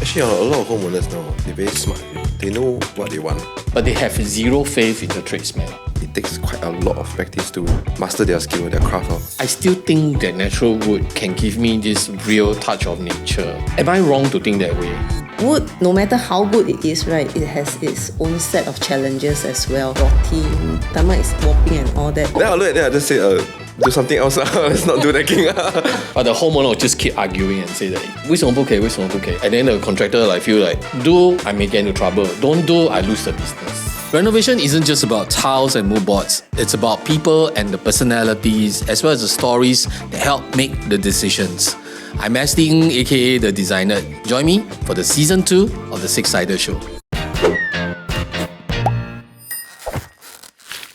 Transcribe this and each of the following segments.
Actually, a lot of homeowners now, they're very smart. They know what they want. But they have zero faith in the tradesman. It takes quite a lot of practice to master their skill, their craft. I still think that natural wood can give me this real touch of nature. Am I wrong to think that way? Wood, no matter how good it is, right, it has its own set of challenges as well. Rotting, termites warping and all that. Then I look at that, I just say, do something else. Let's not do decking. But the homeowner will just keep arguing and say that 为什么不可以? And then the contractor feel like, do, I may get into trouble. Don't do, I lose the business. Renovation isn't just about tiles and mood boards. It's about people and the personalities, as well as the stories that help make the decisions. I'm Astley Ng, aka The Designer. Join me for the Season 2 of the SIXiDER Show.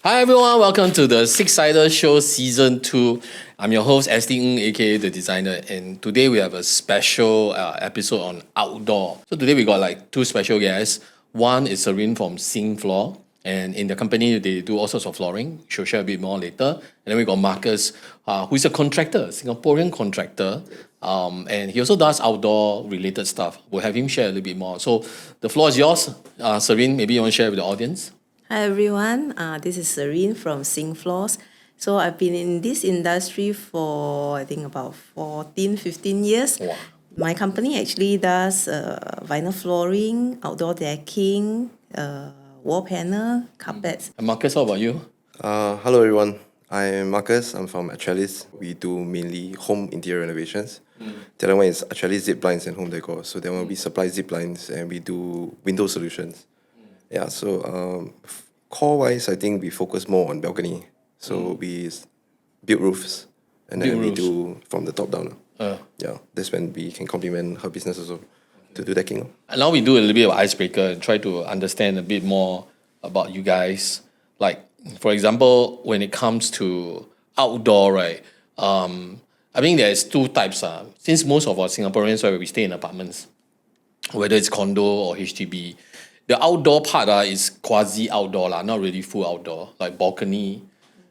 Hi everyone, welcome to the SIXiDER Show Season 2. I'm your host, Astley Ng, aka The Designer, and today we have a special episode on outdoor. So today we got two special guests. One is Serene from XingFloors, and in the company they do all sorts of flooring. She'll share a bit more later. And then we got Marcus, who is a contractor, Singaporean contractor, and he also does outdoor related stuff. We'll have him share a little bit more. So the floor is yours. Serene, maybe you want to share with the audience? Hi everyone, this is Serene from XingFloors. So I've been in this industry for I think about 14-15 years. Wow. My company actually does vinyl flooring, outdoor decking, wall panel, carpets. And Marcus, how about you? Hello everyone, I'm Marcus. I'm from Atrellis. We do mainly home interior renovations. The other one is Atrellis zip blinds and home decor. So that one we supply zip blinds and we do window solutions. Yeah, so core-wise, I think we focus more on balcony. So we build roofs and then we do from the top down. Yeah, that's when we can complement her business also to do decking. And now we do a little bit of icebreaker and try to understand a bit more about you guys. Like, for example, when it comes to outdoor, right? I think there's two types. Since most of our Singaporeans, right, we stay in apartments, whether it's condo or HDB, the outdoor part is quasi outdoor, not really full outdoor. Like balcony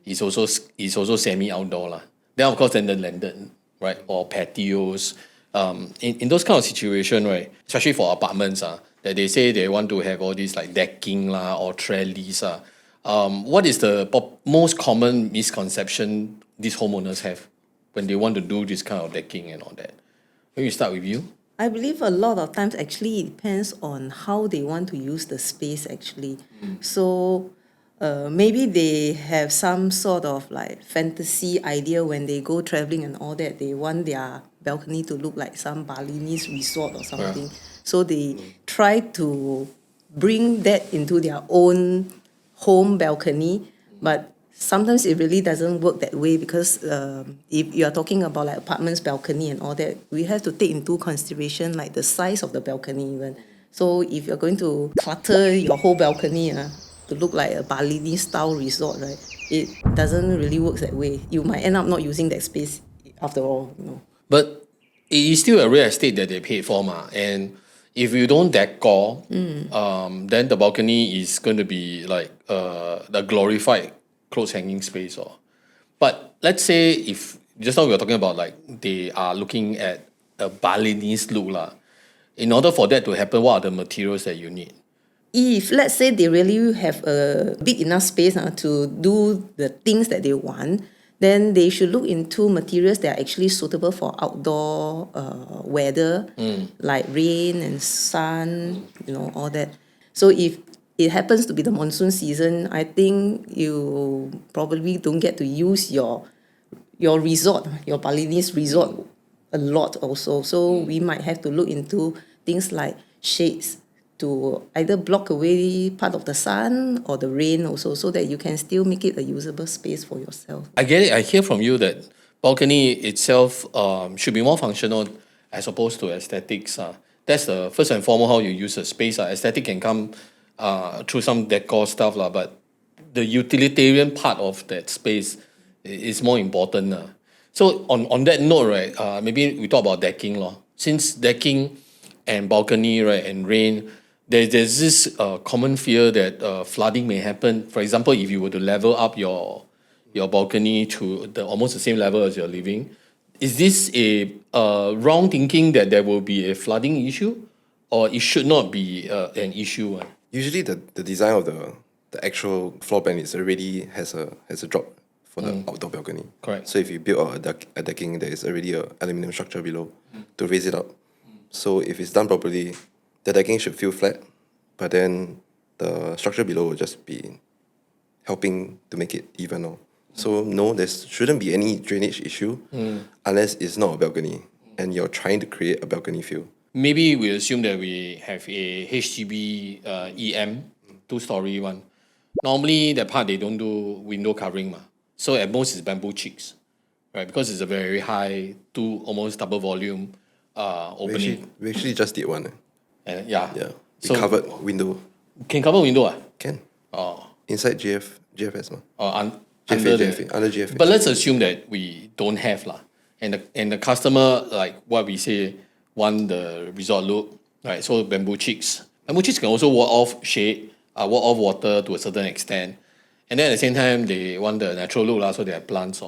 is also semi outdoor. Then of course then the landed, right? Or patios. In those kind of situation, right? Especially for apartments, that they say they want to have all these like decking or trellis. What is the most common misconception these homeowners have when they want to do this kind of decking and all that? Maybe we start with you. I believe a lot of times actually it depends on how they want to use the space actually. So maybe they have some sort of like fantasy idea when they go traveling and all that. They want their balcony to look like some Balinese resort or something. So they try to bring that into their own home balcony. But sometimes it really doesn't work that way because if you are talking about like apartments, balcony and all that, we have to take into consideration like the size of the balcony even. So if you're going to clutter your whole balcony to look like a Balinese style resort, right, it doesn't really work that way. You might end up not using that space after all. But it is still a real estate that they paid for, and if you don't decor, then the balcony is going to be like the glorified clothes hanging space. But let's say if just now we were talking about like they are looking at a Balinese look. In order for that to happen, what are the materials that you need? If let's say they really have a big enough space to do the things that they want, then they should look into materials that are actually suitable for outdoor weather, like rain and sun, all that. So if it happens to be the monsoon season, I think you probably don't get to use your resort, your Balinese resort a lot also. So we might have to look into things like shades to either block away part of the sun or the rain also, so that you can still make it a usable space for yourself. I get it. I hear from you that balcony itself should be more functional as opposed to aesthetics. That's the first and foremost how you use a space. Aesthetic can come through some decor stuff, but the utilitarian part of that space is more important. So on that note, right, maybe we talk about decking. Since decking and balcony, right, and rain, there's this common fear that flooding may happen. For example, if you were to level up your balcony to almost the same level as your living, is this a wrong thinking that there will be a flooding issue? or it should not be an issue? Usually the design of the actual floor plan is already has a drop for the outdoor balcony. Correct. So if you build a decking, there is already a aluminium structure below to raise it up. So if it's done properly, the decking should feel flat, but then the structure below will just be helping to make it even. So no, there shouldn't be any drainage issue unless it's not a balcony and you're trying to create a balcony feel. Maybe we assume that we have a HGB EM, 2-story one. Normally, that part they don't do window covering. So at most it's bamboo cheeks, right? Because it's a very high, almost double volume opening. We actually just did one. And yeah. We covered window. Can cover window? Can. Oh. Inside GFS. Under GFA. But let's assume that we don't have lah. And the customer, like what we say, want the resort look, right? So bamboo cheeks. Bamboo cheeks can also ward off shade, ward off water to a certain extent. And then at the same time, they want the natural look, so they have plants.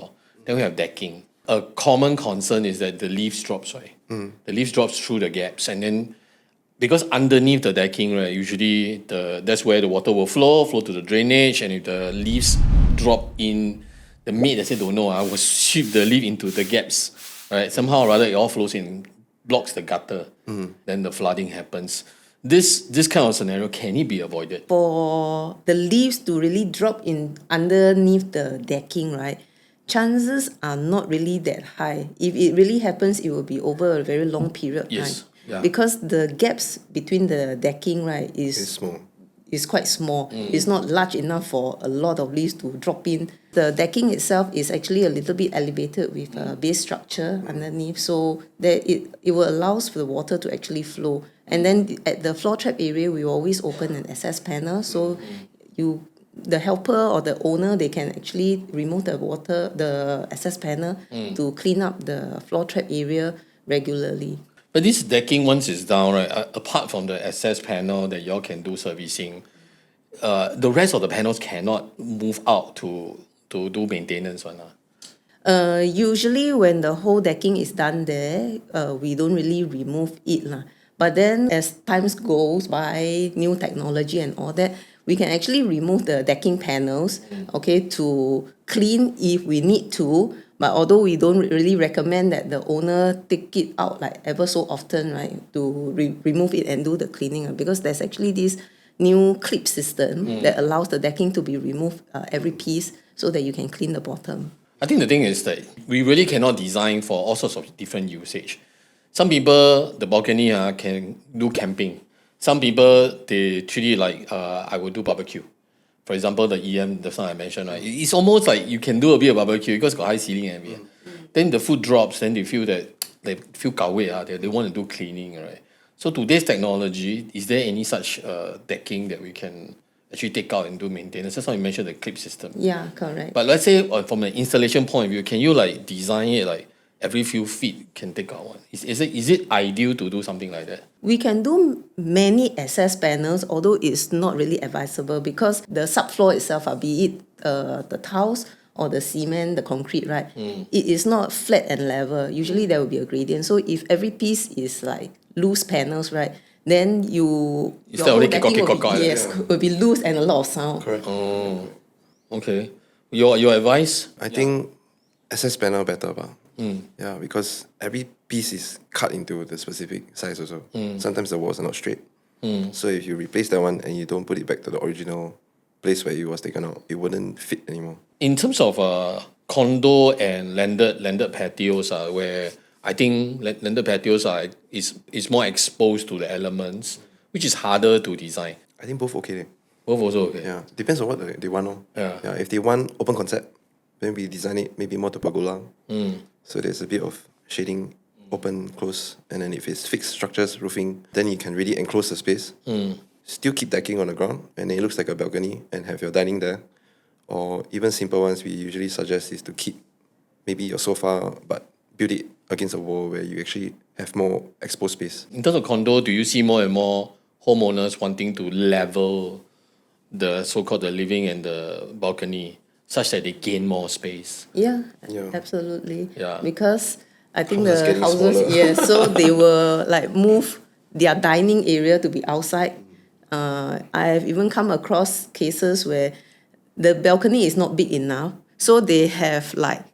Then we have decking. A common concern is that the leaves drops, right? The leaves drops through the gaps. And then, because underneath the decking, right, usually that's where the water will flow to the drainage. And if the leaves drop in, the maid that said don't know, will shift the leaf into the gaps, right? Somehow or other, it all flows in, blocks the gutter. Then the flooding happens. This kind of scenario, can it be avoided? For the leaves to really drop in underneath the decking, right, chances are not really that high. If it really happens, it will be over a very long period of time. Yeah. Because the gaps between the decking, right, It's small. is quite small. It's not large enough for a lot of leaves to drop in. The decking itself is actually a little bit elevated with a base structure underneath, so that it will allow for the water to actually flow. And then at the floor trap area, we always open an access panel, so the helper or the owner, they can actually remove the access panel to clean up the floor trap area regularly. But this decking, once it's down, right, apart from the access panel that y'all can do servicing, the rest of the panels cannot move out to do maintenance. Usually when the whole decking is done there, we don't really remove it. But then as times goes by, new technology and all that, we can actually remove the decking panels, to clean if we need to. But although we don't really recommend that the owner take it out like ever so often, right, to remove it and do the cleaning, because there's actually this new clip system that allows the decking to be removed every piece so that you can clean the bottom. I think the thing is that we really cannot design for all sorts of different usage. Some people, the balcony can do camping. Some people, they treat it like I will do barbecue. For example, the EM, the one I mentioned, right? It's almost like you can do a bit of barbecue because it's got high ceiling and everything. Then the food drops, then they feel gao wei, they want to do cleaning, right? So today's technology, is there any such decking that we can actually take out and do maintenance? That's why you mentioned the clip system. Yeah, correct. But let's say from an installation point of view, can you like design it like every few feet can take out one? Is it ideal to do something like that? We can do many access panels, although it's not really advisable because the subfloor itself, be it the tiles or the cement, the concrete, right? It is not flat and level. Usually there will be a gradient. So if every piece is like loose panels, right, then your whole decking will be loose and a lot of sound. Correct. Oh, okay. Your advice? I think access panel better, yeah, because every piece is cut into the specific size also. Sometimes the walls are not straight. So if you replace that one and you don't put it back to the original place where it was taken out, it wouldn't fit anymore. In terms of condo and landed patios, where I think landed patios is more exposed to the elements, which is harder to design. I think both okay. Both also okay. Yeah, depends on what they want. Yeah, if they want open concept, then we design it maybe more to pergola. So there's a bit of shading, open, close, and then if it's fixed structures, roofing, then you can really enclose the space. Still keep decking on the ground, and it looks like a balcony, and have your dining there. Or even simple ones we usually suggest is to keep maybe your sofa, but build it against a wall where you actually have more exposed space. In terms of condo, do you see more and more homeowners wanting to level the so-called the living and the balcony such that they gain more space? Yeah. Absolutely. Yeah. Because I think Houses the getting houses, smaller. so they will like move their dining area to be outside. I've even come across cases where the balcony is not big enough, so they have like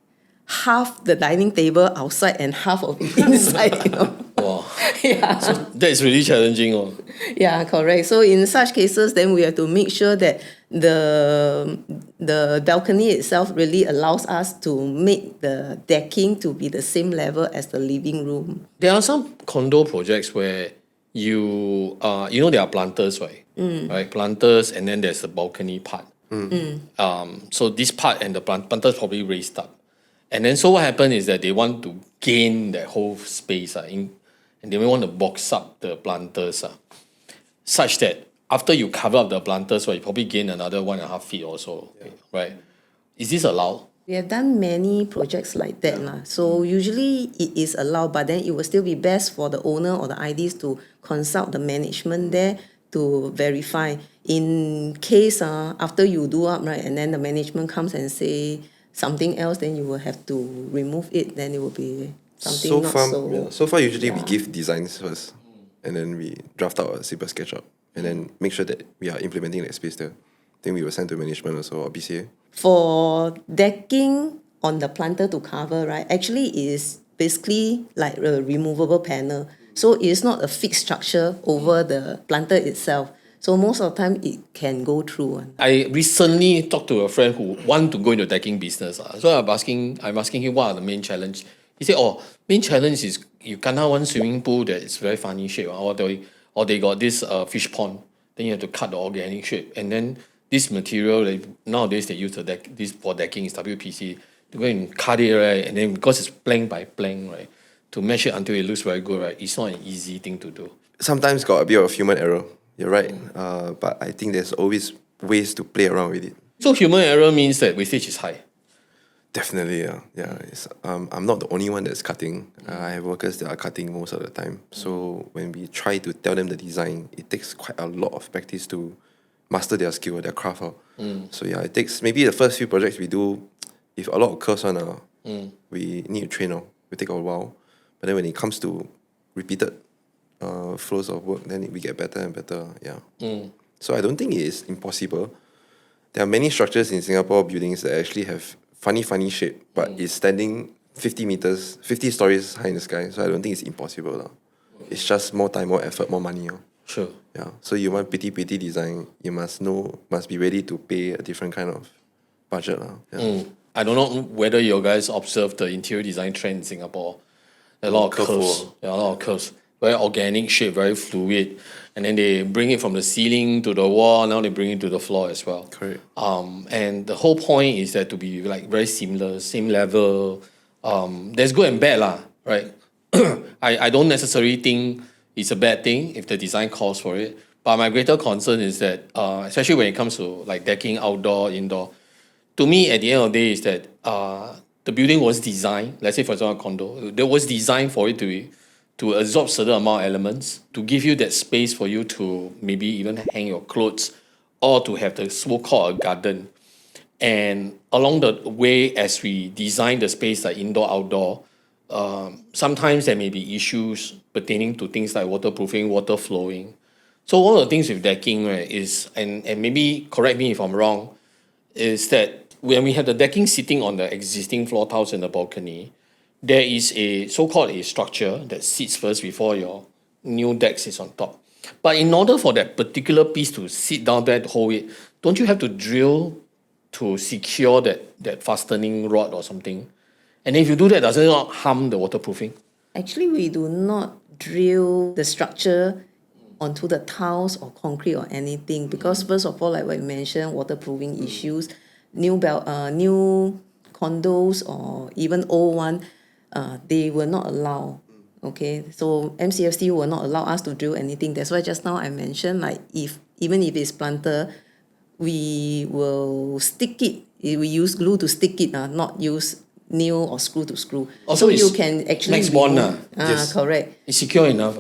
half the dining table outside and half of it inside, Wow. Yeah. So that is really challenging. Oh. Yeah, correct. So in such cases, then we have to make sure that the balcony itself really allows us to make the decking to be the same level as the living room. There are some condo projects where there are planters, right? Right, planters, and then there's the balcony part. So this part and the planters probably raised up. And then so what happened is that they want to gain that whole space and they may want to box up the planters such that after you cover up the planters, right, you probably gain another 1.5 feet or so, right? Is this allowed? We have done many projects like that. So usually it is allowed, but then it will still be best for the owner or the IDs to consult the management there to verify. In case after you do up, right, and then the management comes and say something else, then you will have to remove it, then it will be something So far, usually we give designs first, and then we draft out a simple SketchUp, and then make sure that we are implementing that space there. Then we will send to management also or BCA. For decking on the planter to cover, right, actually is basically like a removable panel. So it's not a fixed structure over the planter itself. So most of the time it can go through. I recently talked to a friend who want to go into decking business. So I'm asking him what are the main challenge. He said, main challenge is you can't one swimming pool that is very funny shape, or they got this fish pond. Then you have to cut the organic shape, and then this material nowadays they use this for decking is WPC. To go and cut it, right, and then because it's plank by plank, right, to mesh it until it looks very good, right, it's not an easy thing to do. Sometimes got a bit of human error. You're right, but I think there's always ways to play around with it. So human error means that wastage is high. Definitely, yeah. I'm not the only one that's cutting. I have workers that are cutting most of the time. So when we try to tell them the design, it takes quite a lot of practice to master their skill, their craft. So yeah, it takes maybe the first few projects we do. If a lot of curves we need to train. We take a while, but then when it comes to repeated flows of work, then we get better and better. Yeah. So I don't think it is impossible. There are many structures in Singapore buildings that actually have funny shape, but it's standing 50 stories high in the sky. So I don't think it's impossible. Okay. It's just more time, more effort, more money. Sure. Yeah. So you want pretty design, you must be ready to pay a different kind of budget. Yeah. I don't know whether you guys observe the interior design trend in Singapore. A lot of curves. Yeah, a lot of curves. Very organic shape, very fluid. And then they bring it from the ceiling to the wall. Now they bring it to the floor as well. Correct. And the whole point is that to be like very similar, same level. There's good and bad, right? I don't necessarily think it's a bad thing if the design calls for it. But my greater concern is that, especially when it comes to like decking, outdoor, indoor, to me, at the end of the day, is that the building was designed, let's say for example, a condo, it was designed for it to absorb certain amount of elements, to give you that space for you to maybe even hang your clothes or to have the so-called a garden. And along the way, as we design the space like indoor, outdoor, sometimes there may be issues pertaining to things like waterproofing, water flowing. So one of the things with decking, right, is, and maybe correct me if I'm wrong, is that when we have the decking sitting on the existing floor tiles in the balcony, there is a so-called a structure that sits first before your new deck sits on top. But in order for that particular piece to sit down there to hold it, don't you have to drill to secure that fastening rod or something? And if you do that, does it not harm the waterproofing? Actually, we do not drill the structure onto the tiles or concrete or anything because first of all, like what you mentioned, waterproofing issues, new condos or even old one, they will not allow. Okay, so MCFC will not allow us to drill anything. That's why just now I mentioned, like even if it's planter, we will stick it. We use glue to stick it, not use nail or screw to screw. Also, so you can actually next bond. yes. Correct. It's secure enough.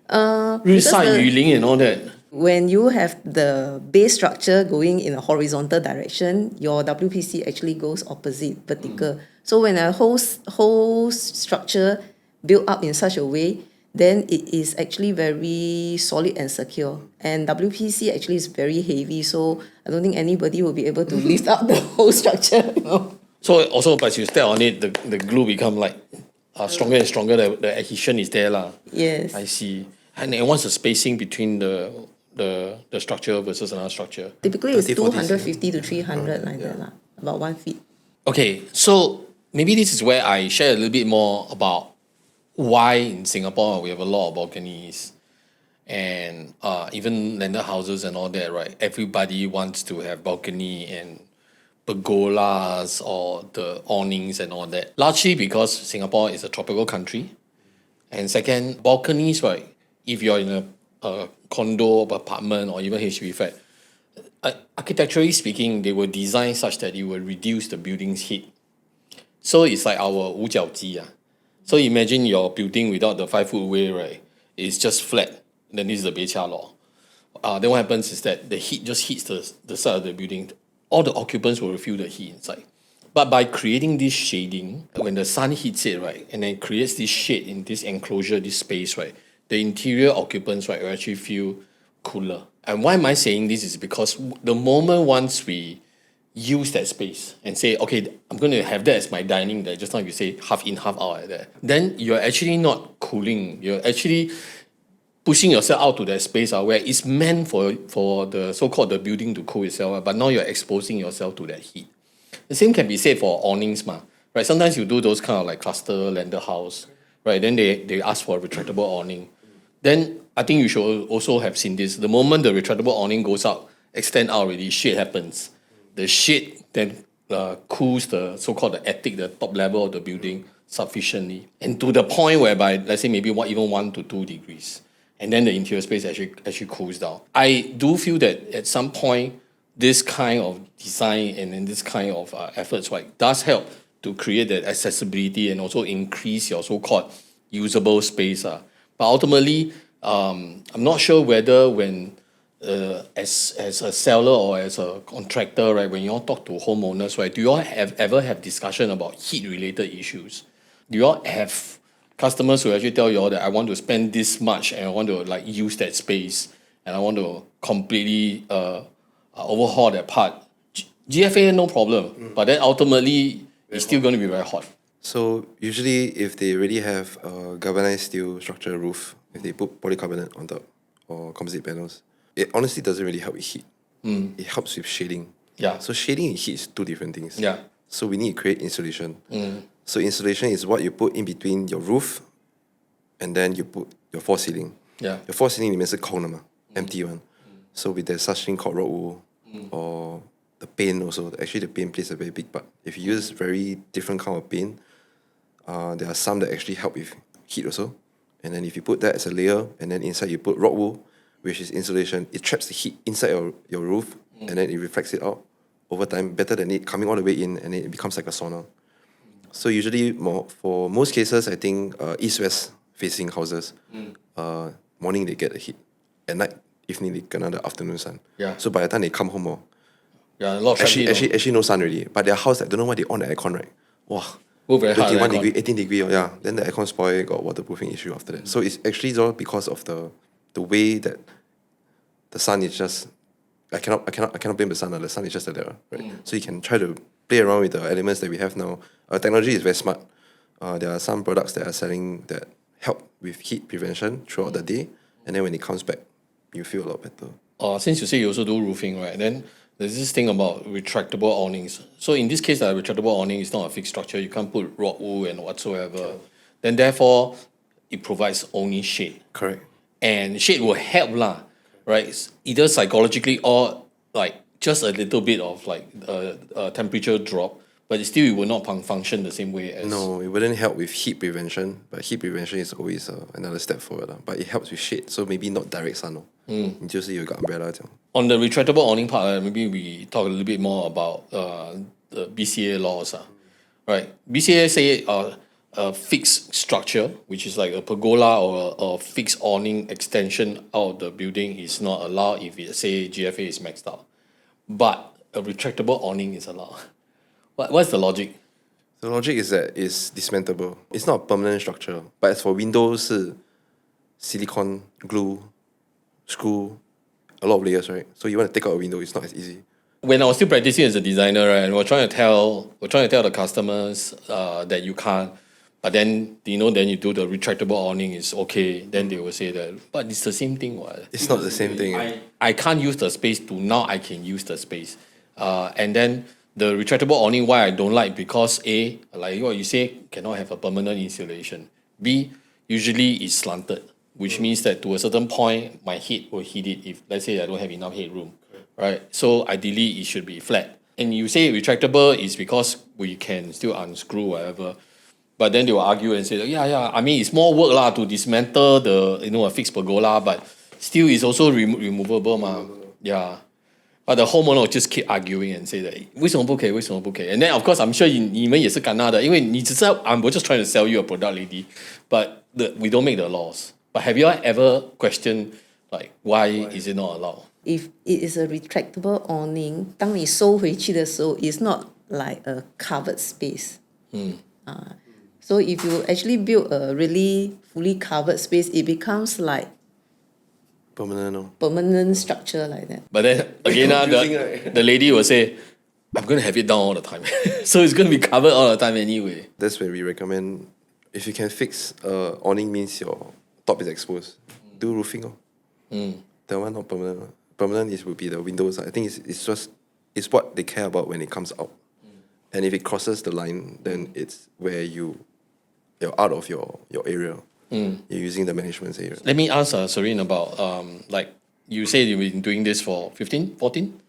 日晒雨淋 and all that. When you have the base structure going in a horizontal direction, your WPC actually goes opposite, vertical. So when a whole structure built up in such a way, then it is actually very solid and secure. And WPC actually is very heavy, so I don't think anybody will be able to lift up the whole structure. So also, as you step on it, the glue become like stronger and stronger. The adhesion is there lah. Yes. I see. And then what's the spacing between the structure versus another structure? Typically, it's 30, 40, 250 to 300 like that, about 1 feet. Okay, so maybe this is where I share a little bit more about why in Singapore we have a lot of balconies and even landed houses and all that, right? Everybody wants to have balcony and pergolas or the awnings and all that. Largely because Singapore is a tropical country. And second, balconies, right? If you're in a condo, apartment, or even HDB flat, architecturally speaking, they were designed such that it will reduce the building's heat. So it's like our 五角鸡. So imagine your building without the 5-foot way, right? It's just flat. Then this is the Becha law. Then what happens is that the heat just hits the side of the building. All the occupants will feel the heat inside. But by creating this shading, when the sun hits it, right, and then creates this shade in this enclosure, this space, right, the interior occupants, right, will actually feel cooler. And why am I saying this is because the moment once we use that space and say, okay, I'm going to have that as my dining there, just like you say, half in, half out like that, then you're actually not cooling. You're actually pushing yourself out to that space where it's meant for the so-called the building to cool itself, but now you're exposing yourself to that heat. The same can be said for awnings, right? Sometimes you do those kind of like cluster landed house, right? Then they ask for a retractable awning. Then I think you should also have seen this. The moment the retractable awning goes out, extend out already, shade happens. The shade then cools the so-called the attic, the top level of the building sufficiently. And to the point whereby, let's say maybe even 1 to 2 degrees. And then the interior space actually cools down. I do feel that at some point, this kind of design and then this kind of efforts, right, does help to create that accessibility and also increase your so-called usable space. But ultimately, I'm not sure whether when as a seller or as a contractor, right, when you all talk to homeowners, right, do you all ever have discussion about heat-related issues? Do you all have customers who actually tell you all that I want to spend this much and I want to like use that space and I want to completely overhaul that part? GFA, no problem, but then ultimately it's still going to be very hot. So usually if they already have a galvanized steel structure roof, if they put polycarbonate on top or composite panels, it honestly doesn't really help with heat. It helps with shading. Yeah. So shading and heat is two different things. Yeah. So we need to create insulation. So insulation is what you put in between your roof and then you put your false ceiling. Yeah. Your false ceiling is a corner, empty one. So with there's such thing called rock wool or the paint also. Actually the paint plays a very big part. If you use very different kind of paint, there are some that actually help with heat also. And then if you put that as a layer and then inside you put rock wool, which is insulation, it traps the heat inside your roof and then it reflects it out over time, better than it coming all the way in and it becomes like a sauna. So usually for most cases, I think east-west facing houses, morning they get the heat. At night, evening they get the afternoon sun. Yeah. So by the time they come home, Yeah, a lot of actually no sun already. But their house, I don't know why they on the aircon, right? Wow. Go very hard. 21 degree, 18 degree, yeah. Then the aircon spoil, got waterproofing issue after that. So it's actually all because of the way that the sun is just, I cannot blame the sun. The sun is just like that, right? So you can try to play around with the elements that we have now. Technology is very smart. There are some products that are selling that help with heat prevention throughout the day, and then when it comes back, you feel a lot better. Since you say you also do roofing, right? Then there's this thing about retractable awnings. So in this case, a retractable awning is not a fixed structure. You can't put rock wool and whatsoever. Then therefore, it provides only shade. Correct. And shade will help right? Either psychologically or like just a little bit of like a temperature drop, but still it will not function the same way as... No, it wouldn't help with heat prevention, but heat prevention is always another step forward. But it helps with shade, so maybe not direct sun. 就是有个 umbrella 这样. On the retractable awning part, maybe we talk a little bit more about the BCA laws. Right? BCA say a fixed structure, which is like a pergola or a fixed awning extension out of the building is not allowed if it say GFA is maxed out. But a retractable awning is allowed. What's the logic? The logic is that it's dismantleable. It's not a permanent structure, but as for windows, silicone, glue, screw, a lot of layers, right? So you want to take out a window, it's not as easy. When I was still practicing as a designer, right, and we're trying to tell the customers that you can't. But then then you do the retractable awning is okay. Then they will say that, but it's the same thing. What? It's not the same thing. I can't use the space to now I can use the space. And then the retractable awning, why I don't like, because A, like what you say, cannot have a permanent insulation. B, usually it's slanted, which means that to a certain point, my head will hit it if, let's say, I don't have enough headroom, right? So ideally, it should be flat. And you say retractable is because we can still unscrew whatever. But then they will argue and say, yeah, I mean, it's more work lah to dismantle a fixed pergola, but still it's also removable ma. Yeah. But the homeowner will just keep arguing and say that 为什么不可以? And then of course I'm sure 你们也是干那的，因为你只是 we're just trying to sell you a product, lady. But we don't make the laws. But have you ever questioned like why is it not allowed? If it is a retractable awning, 当你收回去的时候 it's not like a covered space. So if you actually build a really fully covered space, it becomes like permanent structure like that. But then again, the lady will say, I'm going to have it down all the time. So it's going to be covered all the time anyway. That's where we recommend, if you can fix awning means your top is exposed, do roofing. That one not permanent. Permanent will be the windows. I think it's what they care about when it comes out. And if it crosses the line, then it's where you're out of your area. You're using the management's area. Let me ask Serene about, like you said you've been doing this for 15, 14?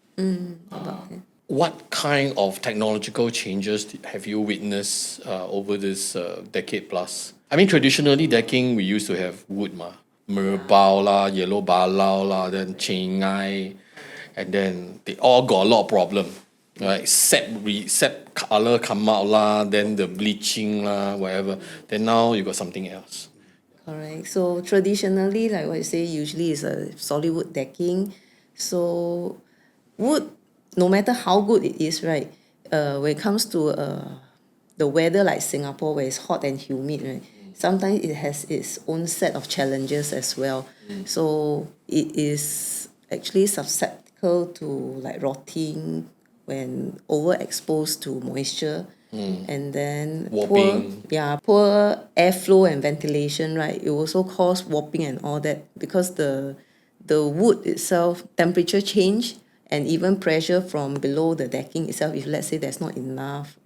About it. What kind of technological changes have you witnessed over this decade plus? I mean, traditionally decking, we used to have wood, merbau la, yellow balau la, then chengai, and then they all got a lot of problem. Right, set color come out la, then the bleaching la, whatever. Then now you got something else. Correct. So traditionally, like what you say, usually is a solid wood decking. So wood, no matter how good it is, right? When it comes to the weather like Singapore, where it's hot and humid, right? Sometimes it has its own set of challenges as well. So it is actually susceptible to like rotting when overexposed to moisture. And then warping. Poor airflow and ventilation, right? It also cause warping and all that because the wood itself, temperature change and even pressure from below the decking itself. If let's say there's not enough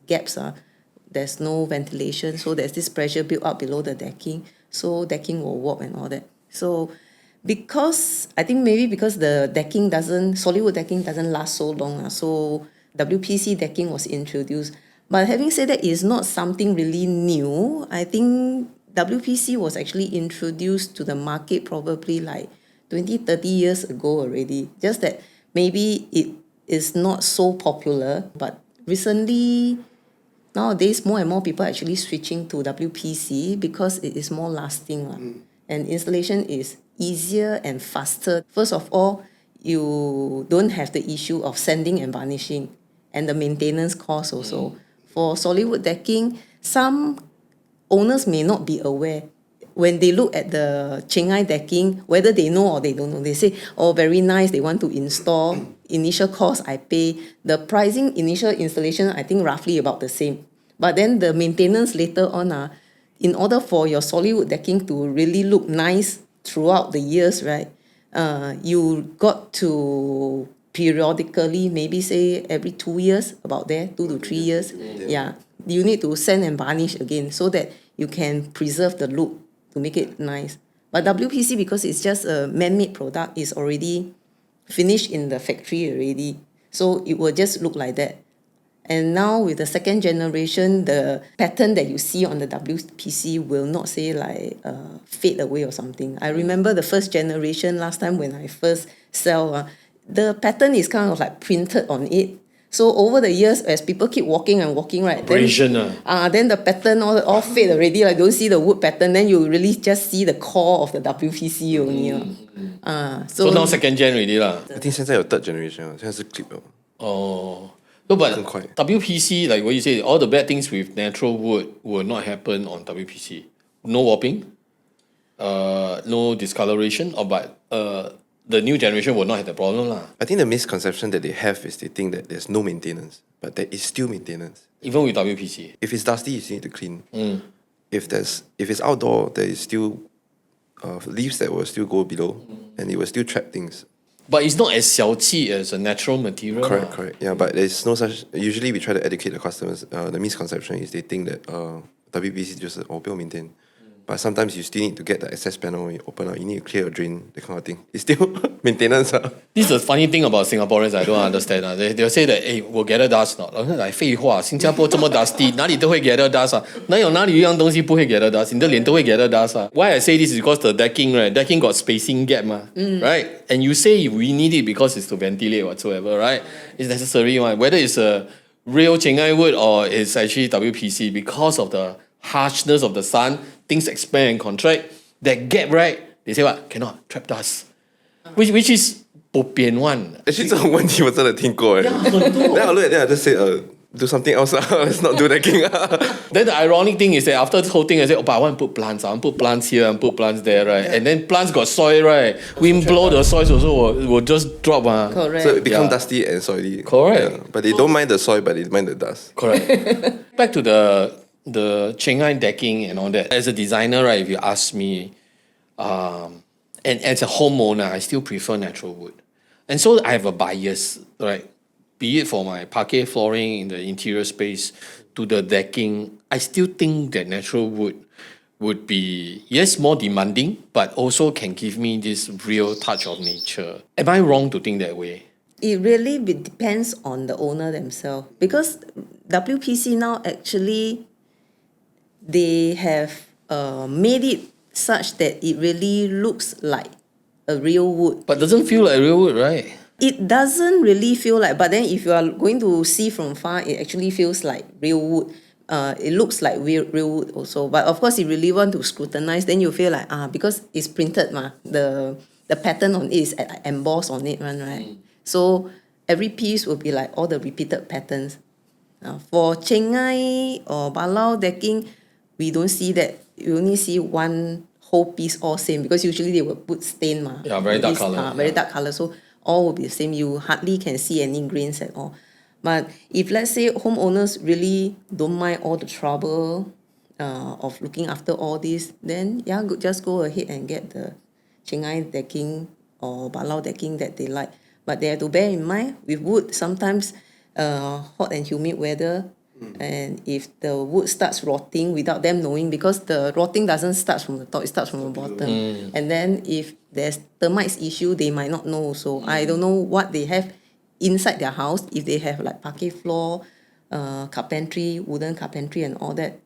gaps, there's no ventilation, so there's this pressure built up below the decking, so decking will warp and all that. So because the solid wood decking doesn't last so long, so WPC decking was introduced. But having said that, it's not something really new. I think WPC was actually introduced to the market probably like 20, 30 years ago already. Just that maybe it is not so popular. But recently, nowadays, more and more people are actually switching to WPC because it is more lasting. And installation is easier and faster. First of all, you don't have the issue of sanding and varnishing and the maintenance cost also. For solid wood decking, some owners may not be aware. When they look at the Chengai decking, whether they know or they don't know, they say, oh, very nice, they want to install. Initial cost I pay. The pricing, initial installation, I think roughly about the same. But then the maintenance later on, in order for your solid wood decking to really look nice throughout the years, right? You got to periodically, maybe say every 2 years, about there, 2 to 3 years. Yeah. You need to sand and varnish again so that you can preserve the look to make it nice. But WPC, because it's just a man-made product, is already finished in the factory already. So it will just look like that. And now with the second generation, the pattern that you see on the WPC will not say like fade away or something. I remember the first generation last time when I first sell, the pattern is kind of like printed on it. So over the years, as people keep walking, right? Then the pattern all fade already. Like don't see the wood pattern, then you really just see the core of the WPC only. So now second gen already lah. I think 现在有 third generation, 现在是 clip 了。No, but WPC, like what you say, all the bad things with natural wood will not happen on WPC. No warping. no discoloration, but the new generation will not have the problem lah. I think the misconception that they have is they think that there's no maintenance, but there is still maintenance. Even with WPC. If it's dusty, you still need to clean. If it's outdoor, there is still leaves that will still go below, and it will still trap things. But it's not as 小气 as a natural material. Correct. Yeah, but there's no such. Usually, we try to educate the customers. The misconception is they think that WPC 就是不用 maintain. But sometimes you still need to get the access panel when you open up. You need to clear a drain, that kind of thing. It's still maintenance. This is the funny thing about Singaporeans I don't understand. They'll say that, hey, we'll gather dust not. Like 废话，新加坡这么 dusty， 哪里都会 gather dust 啊？哪有哪里一样东西不会 gather dust？ 你的脸都会 gather dust 啊？ Why I say this is because the decking, right? Decking got spacing gap 嘛 right? And you say we need it because it's to ventilate whatsoever, right? It's necessary one. Whether it's a real Chengai wood or it's actually WPC, because of the harshness of the sun, things expand and contract. That gap, right? They say what? Cannot trap dust. Which is 不变 one. Actually, 这种问题我真的听过。Then I look at that, I just say, do something else. Let's not do decking. Then the ironic thing is that after this whole thing, I say, oh, but I want to put plants. I want to put plants here and put plants there, right? And then plants got soil, right? Wind blow the soil also will just drop. Correct. So it becomes dusty and soily. Correct. Yeah. But they don't mind the soil, but they mind the dust. Correct. Back to the Chengai decking and all that. As a designer, right, if you ask me, and as a homeowner, I still prefer natural wood. And so I have a bias, right? Be it for my parquet flooring in the interior space to the decking, I still think that natural wood would be, yes, more demanding, but also can give me this real touch of nature. Am I wrong to think that way? It really depends on the owner themselves, because WPC now actually they have made it such that it really looks like a real wood. But doesn't feel like real wood, right? It doesn't really feel like, but then if you are going to see from far, it actually feels like real wood. It looks like real wood also. But of course, if you really want to scrutinize, then you feel like, because it's printed, the pattern on it is embossed on it, right? So every piece will be like all the repeated patterns. For Chengai or Balau decking, we don't see that. You only see one whole piece all same, because usually they will put stain. Yeah, very dark color. Very dark color. So all will be the same. You hardly can see any grains at all. But if let's say homeowners really don't mind all the trouble of looking after all this, then yeah, just go ahead and get the Chengai decking or Balau decking that they like. But they have to bear in mind, with wood, sometimes hot and humid weather, and if the wood starts rotting without them knowing, because the rotting doesn't start from the top, it starts from the bottom. And then if there's termites issue, they might not know. So I don't know what they have inside their house. If they have like parquet floor, carpentry, wooden carpentry and all that,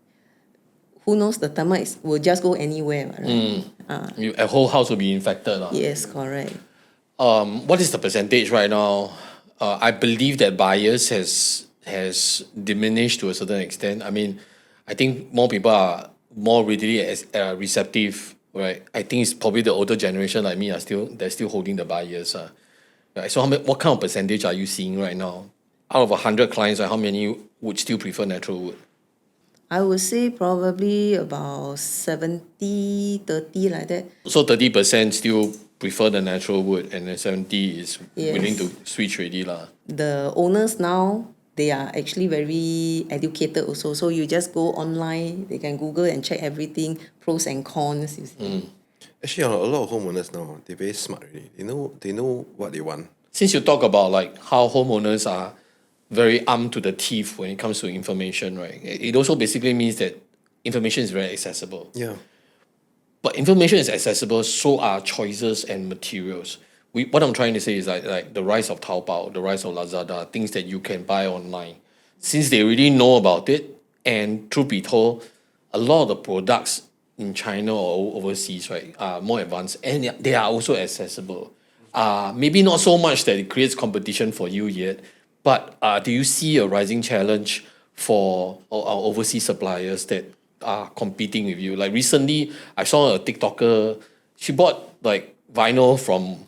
who knows, the termites will just go anywhere, right? A whole house will be infected. Yes, correct. What is the percentage right now? I believe that bias has diminished to a certain extent. I mean, I think more people are more readily receptive, right? I think it's probably the older generation like me they're still holding the bias. Right? So what kind of percentage are you seeing right now? Out of 100 clients, how many would still prefer natural wood? I would say probably about 70-30 like that. So 30% still prefer the natural wood, and then 70 is willing to switch already lah. The owners now, they are actually very educated also. So you just go online, they can Google and check everything, pros and cons. You see. Actually, a lot of homeowners now, they're very smart already. They know what they want. Since you talk about like how homeowners are very armed to the teeth when it comes to information, right? It also basically means that information is very accessible. Yeah. But information is accessible, so are choices and materials. What I'm trying to say is like the rise of Taobao, the rise of Lazada, things that you can buy online. Since they already know about it, and truth be told, a lot of the products in China or overseas, right, are more advanced, and they are also accessible. Maybe not so much that it creates competition for you yet, but do you see a rising challenge for our overseas suppliers that are competing with you? Like recently, I saw a TikToker, she bought like vinyl from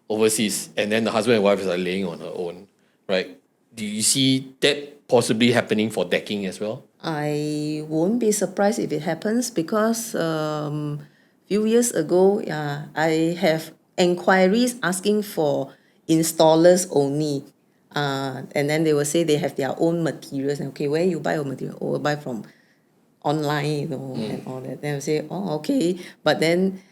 overseas, and then the husband and wife is like laying on her own, right? Do you see that possibly happening for decking as well? I won't be surprised if it happens, because few years ago, yeah, I have inquiries asking for installers only. And then they will say they have their own materials. Okay, where you buy your material? Oh, buy from online, and all that. Then I say, oh, okay. But then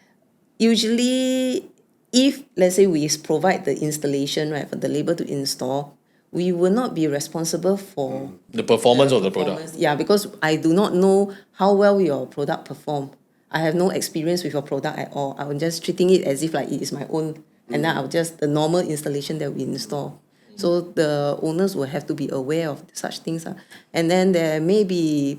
usually, if let's say we provide the installation, right, for the labor to install, we will not be responsible for The performance of the product. Yeah, because I do not know how well your product perform. I have no experience with your product at all. I'm just treating it as if like it is my own, and then I'll just the normal installation that we install. So the owners will have to be aware of such things. And then there may be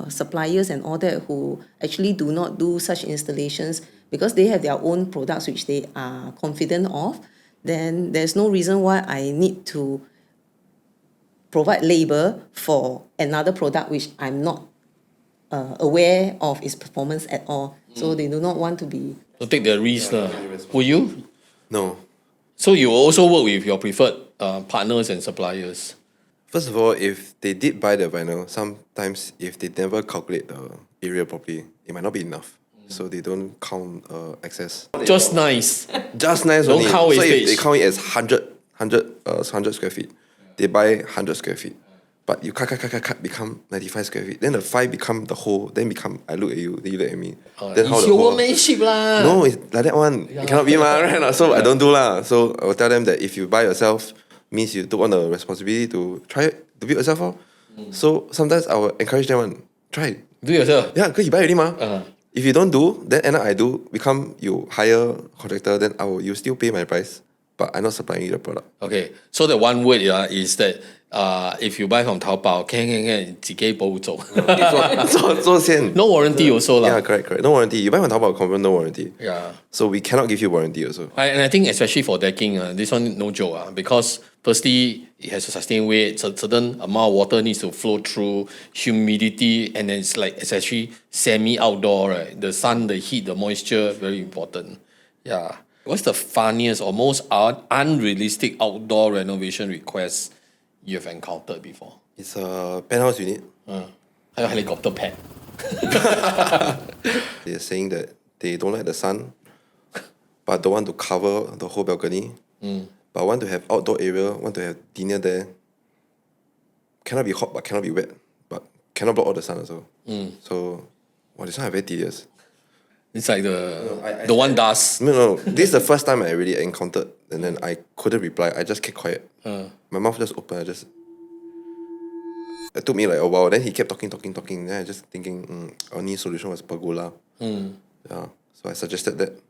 suppliers and all that who actually do not do such installations because they have their own products which they are confident of. Then there's no reason why I need to provide labor for another product which I'm not aware of its performance at all. So they do not want to be. So take the risk. Will you? No. So you also work with your preferred partners and suppliers. First of all, if they did buy the vinyl, sometimes if they never calculate the area properly, it might not be enough. So they don't count excess. Just nice. Just nice Don't only. count So wastage. if they count it as 100 square feet, they buy 100 square feet. But you cut, become 95 square feet. Then the 5 become the whole, then become, I look at you, then you look at me. Then how It's the your whole... workmanship lah. No, it's like that one. It cannot be ma, right? So I don't do lah. So I will tell them that if you buy yourself, means you took on the responsibility to try it, to build yourself. So sometimes I will encourage them one, try it. Do it yourself. Yeah, because you buy already ma. If you don't do, then end up I do, become you hire contractor, then you still pay my price, but I'm not supplying you the product. Okay, so the one word is that if you buy from Taobao, can 自己包走. 做先. No warranty also lah. Yeah, correct. No warranty. You buy from Taobao, confirm no warranty. Yeah. So we cannot give you warranty also. And I think especially for decking, this one no joke because firstly, it has a sustained weight, so certain amount of water needs to flow through, humidity, and then it's actually semi-outdoor, right? The sun, the heat, the moisture, very important. Yeah. What's the funniest or most unrealistic outdoor renovation request you've encountered before? It's a penthouse unit. A helicopter pad. They're saying that they don't like the sun, but don't want to cover the whole balcony. But want to have outdoor area, want to have dinner there. Cannot be hot, but cannot be wet. But cannot block all the sun also. So, this one very tedious. It's like the one dust. No. This is the first time I really encountered, and then I couldn't reply. I just kept quiet. My mouth just open. It took me like a while. Then he kept talking. Then I just thinking, only solution was pergola. Yeah. So I suggested that.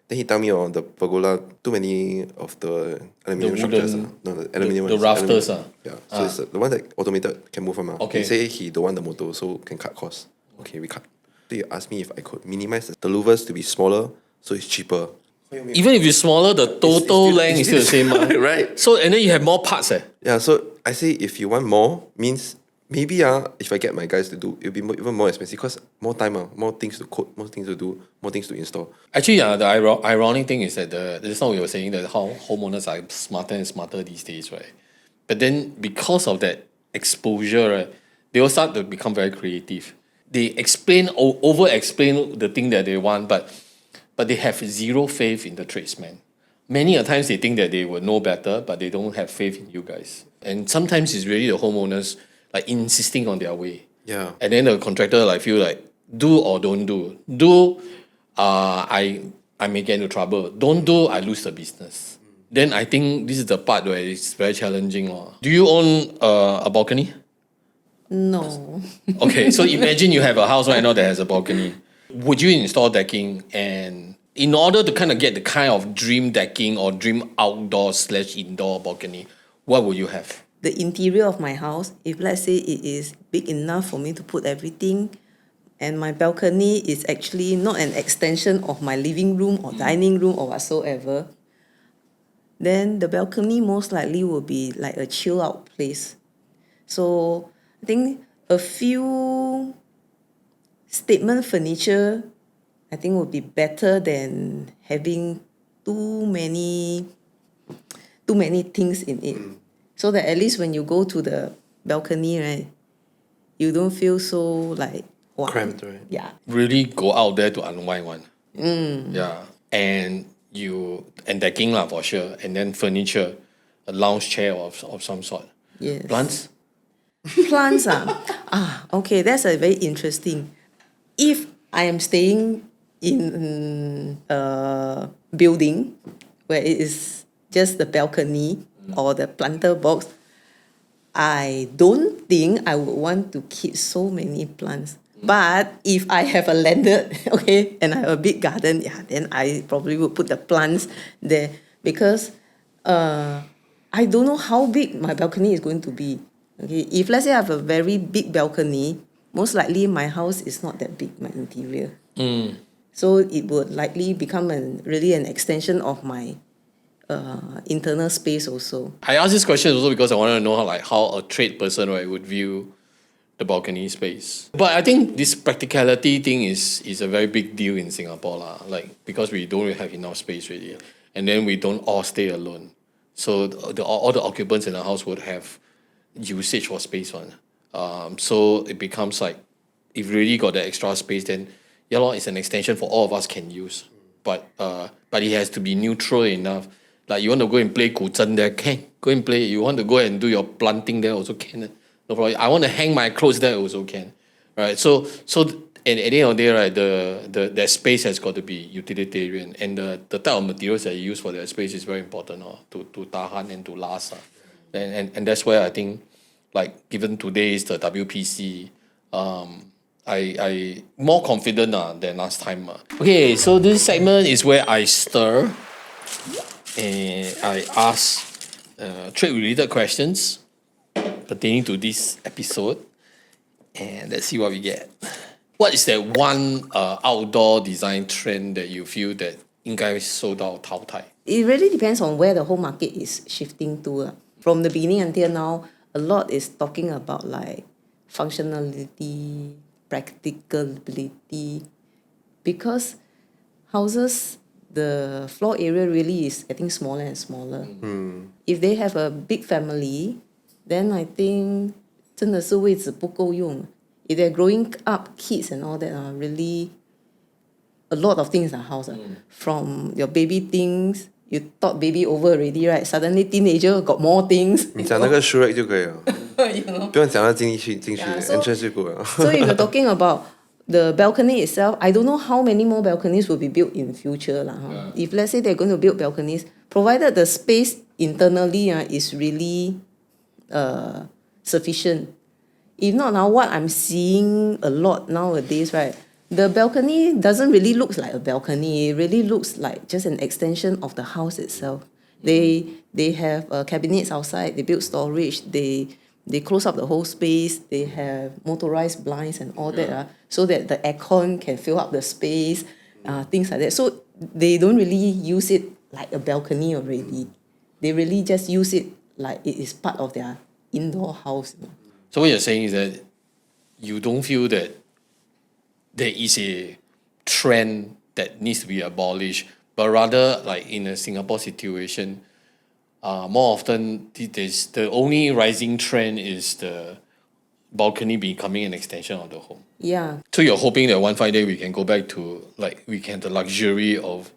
Then he tell me the pergola, too many of the aluminium structures. No, the aluminium the ones. rafters. Yeah. So it's the one that automated can move from. Okay. He say he don't want the motor, so can cut costs. Okay, we cut. So he asked me if I could minimize the louvers to be smaller, so it's cheaper. Even if it's smaller, the total length is still the same. Right. So, and then you have more parts. Yeah, so I say if you want more, means maybe if I get my guys to do, it'll be even more expensive because more time, more things to code, more things to do, more things to install. Actually, the ironic thing is that just now we were saying that how homeowners are smarter and smarter these days, right? But then because of that exposure, right, they will start to become very creative. They over-explain the thing that they want, but they have zero faith in the tradesman. Many a times they think that they will know better, but they don't have faith in you guys. And sometimes it's really the homeowners like insisting on their way. Yeah. And then the contractor feel like do or don't do. Do, I may get into trouble. Don't do, I lose the business. Then I think this is the part where it's very challenging. Do you own a balcony? No. Okay, so imagine you have a house right now that has a balcony. Would you install decking? And in order to kind of get the kind of dream decking or dream outdoor/indoor balcony, what would you have? The interior of my house, if let's say it is big enough for me to put everything, and my balcony is actually not an extension of my living room or dining room or whatsoever, then the balcony most likely will be like a chill out place. So I think a few statement furniture I think would be better than having too many things in it. So that at least when you go to the balcony, right, you don't feel so like Wow. Cramped, right? Yeah. Really go out there to unwind one. Yeah. And decking lah for sure. And then furniture, a lounge chair of some sort. Yes. Plants? Plants okay, that's a very interesting. If I am staying in a building where it is just the balcony or the planter box, I don't think I would want to keep so many plants. But if I have a landed, okay, and I have a big garden, yeah, then I probably would put the plants there because I don't know how big my balcony is going to be. Okay, if let's say I have a very big balcony, most likely my house is not that big, my interior. So it would likely become really an extension of my internal space also. I asked this question also because I wanted to know how a trade person, right, would view the balcony space. But I think this practicality thing is a very big deal in Singapore lah. Like because we don't really have enough space really, and then we don't all stay alone. So all the occupants in the house would have usage for space one. So it becomes like if you really got the extra space, then yeah, it's an extension for all of us can use. But it has to be neutral enough. Like you want to go and play 古筝 there, can go and play. You want to go and do your planting there, also can. No problem. I want to hang my clothes there, also can. Right. So and at the end of the day, right, that space has got to be utilitarian, and the type of materials that you use for that space is very important, to tahan and to last. And that's where I think, like given today's the WPC, I more confident than last time. Okay, so this segment is where I stir and I ask trade-related questions pertaining to this episode, and let's see what we get. What is that one outdoor design trend that you feel that 应该受到淘汰? It really depends on where the whole market is shifting to. From the beginning until now, a lot is talking about like functionality, practicability, because houses, the floor area really is getting smaller and smaller. If they have a big family, then I think 真的是位置不够用. If they're growing up kids and all that, really a lot of things in the house. From your baby things, you thought baby over already, right? Suddenly teenager got more things. 你讲那个 shoe rack 就可以了， you know? 不用讲到进去 Yeah, so- entrance 就够了。 So if you're talking about the balcony itself, I don't know how many more balconies will be built in future. If let's say they're going to build balconies, provided the space internally is really sufficient. If not, now what I'm seeing a lot nowadays, right? The balcony doesn't really look like a balcony. It really looks like just an extension of the house itself. They have cabinets outside. They build storage. They close up the whole space. They have motorized blinds and all that, so that the aircon can fill up the space, things like that. So they don't really use it like a balcony already. They really just use it like it is part of their indoor house. So what you're saying is that you don't feel that there is a trend that needs to be abolished, but rather like in a Singapore situation, more often the only rising trend is the balcony becoming an extension of the home. Yeah. So you're hoping that one fine day we can go back to like we can the luxury of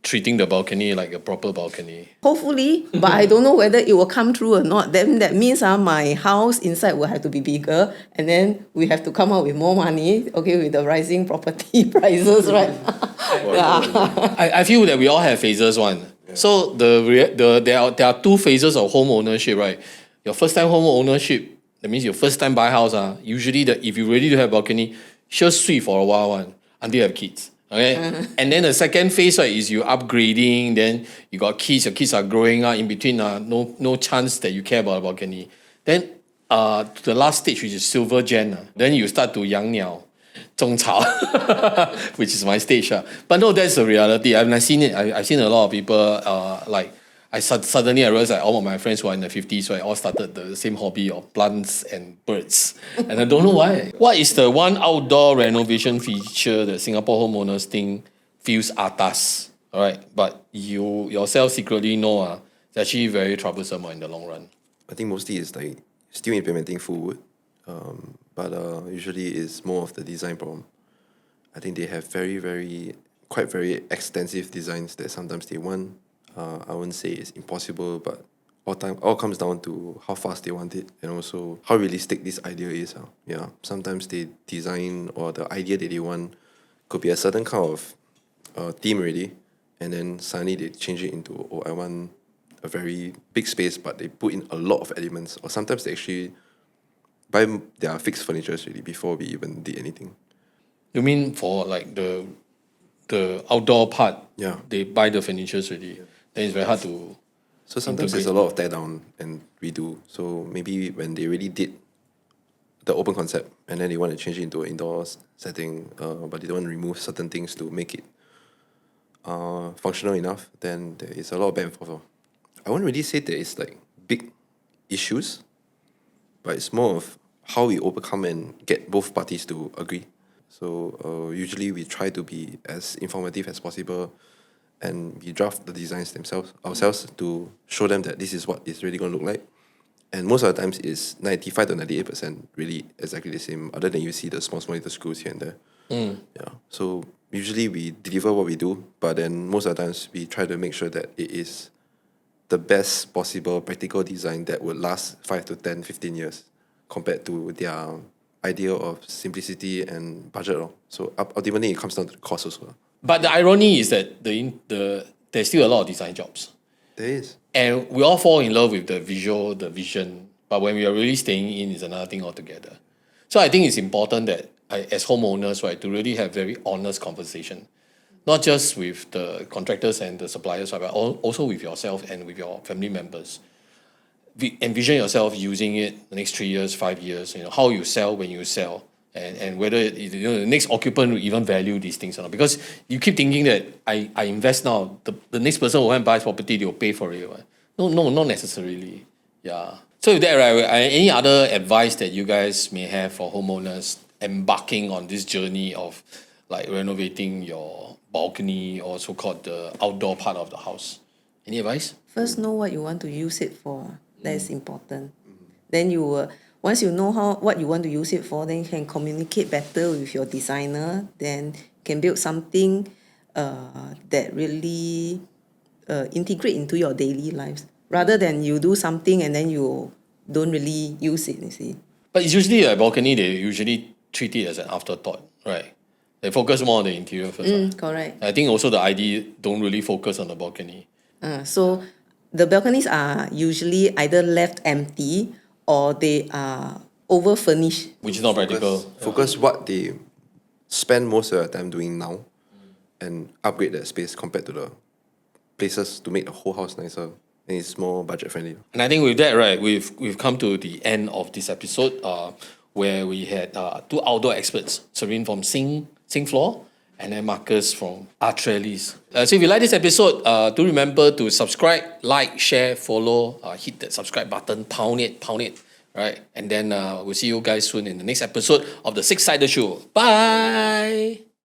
treating the balcony like a proper balcony. Hopefully, but I don't know whether it will come true or not. Then that means my house inside will have to be bigger, and then we have to come up with more money, okay, with the rising property prices, right? I feel that we all have phases one. So there are two phases of home ownership, right? Your first time home ownership, that means your first time buy house, usually if you really do have balcony, sure sweet for a while until you have kids. Okay, and then the second phase, right, is you upgrading. Then you got kids. Your kids are growing up. In between, no chance that you care about a balcony. Then the last stage, which is silver gen. Then you start to 养鸟, 种草, which is my stage. But no, that's the reality. I've seen it. I've seen a lot of people like. Suddenly I realized that all of my friends who are in the 50s, right, all started the same hobby of plants and birds. And I don't know why. What is the one outdoor renovation feature that Singapore homeowners think feels atas? All right, but you yourself secretly know it's actually very troublesome in the long run. I think mostly it's like still implementing full wood. but usually it's more of the design problem. I think they have quite very extensive designs that sometimes they want. I wouldn't say it's impossible, but all comes down to how fast they want it and also how realistic this idea is. Yeah, sometimes they design or the idea that they want could be a certain kind of theme already, and then suddenly they change it into, oh, I want a very big space, but they put in a lot of elements, or sometimes they actually buy their fixed furniture already before we even did anything. You mean for like the outdoor part? Yeah. They buy the furniture already. Then it's very hard to. So sometimes there's a lot of tear down and redo. So maybe when they really did the open concept and then they want to change it into an indoor setting, but they don't want to remove certain things to make it functional enough, then there is a lot of back and forth. I won't really say there is like big issues, but it's more of how we overcome and get both parties to agree. So usually we try to be as informative as possible, and we draft the designs ourselves to show them that this is what it's really going to look like. And most of the times it's 95 to 98% really exactly the same, other than you see the small little screws here and there. Yeah. So usually we deliver what we do, but then most of the times we try to make sure that it is the best possible practical design that would last 5 to 10, 15 years compared to their idea of simplicity and budget. So ultimately it comes down to the cost also. But the irony is that there's still a lot of design jobs. There is. And we all fall in love with the visual, the vision. But when we are really staying in, it's another thing altogether. So I think it's important that as homeowners, right, to really have very honest conversation. Not just with the contractors and the suppliers, right, but also with yourself and with your family members. Envision yourself using it the next 3 years, 5 years, how you sell when you sell. And whether the next occupant will even value these things or not. Because you keep thinking that I invest now, the next person who buy property, they will pay for it. Right? No, not necessarily. Yeah. So with that, right, any other advice that you guys may have for homeowners embarking on this journey of like renovating your balcony or so-called the outdoor part of the house? Any advice? First, know what you want to use it for. That is important. Then once you know what you want to use it for, then you can communicate better with your designer. Then can build something that really integrate into your daily lives, rather than you do something and then you don't really use it. You see. But it's usually a balcony. They usually treat it as an afterthought, right? They focus more on the interior first. Correct. I think also the ID don't really focus on the balcony. So the balconies are usually either left empty or they are over furnished. Which is not practical. Focus what they spend most of their time doing now and upgrade that space compared to the places to make the whole house nicer. And it's more budget friendly. And I think with that, right, we've come to the end of this episode where we had two outdoor experts, Serene from XingFloors and then Marcus from Atrellis. So if you like this episode, do remember to subscribe, like, share, follow, hit that subscribe button, pound it, right? And then we'll see you guys soon in the next episode of the SIXiDER Show. Bye!